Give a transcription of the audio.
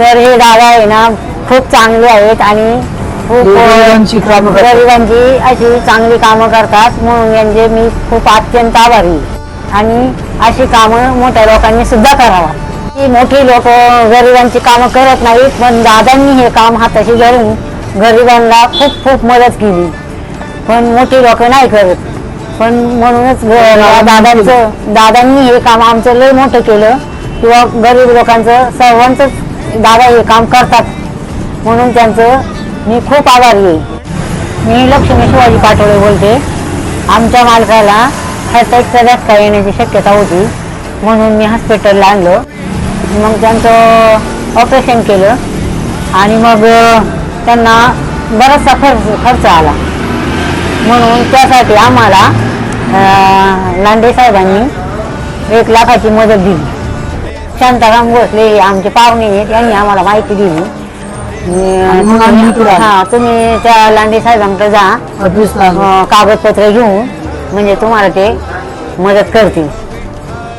तर हे दादा आहे ना खूप चांगले आहेत आणि खूप गरिबांची अशी चांगली कामं करतात, म्हणून यांचे मी खूप अत्यंत आभारी आहे. आणि अशी कामं मोठ्या लोकांनी सुद्धा करावा. ही मोठी लोक गरिबांची कामं करत नाहीत, पण दादांनी हे काम हाताशी धरून गरिबांना खूप खूप मदत केली, पण मोठी लोक नाही करत. पण म्हणूनच दादांनी हे काम आमचं लय मोठं केलं, किंवा गरीब लोकांचं सर्वांचंच दादा हे काम करतात, म्हणून त्यांचं मी खूप आभारी आहे. मी लक्ष्मी शिवाजी पाटोळे बोलते. आमच्या मालकाला हार्ट अटॅकचा धक्का येण्याची शक्यता होती, म्हणून मी हॉस्पिटलला आणलं. मग त्यांचं ऑपरेशन केलं आणि मग त्यांना बराचसा खर्च आला, म्हणून त्यासाठी आम्हाला लांडे साहेबांनी 1 लाखाची मदत दिली. शांताराम भोसले हे आमचे पाहुणे आहेत, यांनी आम्हाला माहिती दिली. हा, तुम्ही त्या लांडे साहेबांकडे जा, कागदपत्र घेऊन, म्हणजे तुम्हाला ते मदत करतील.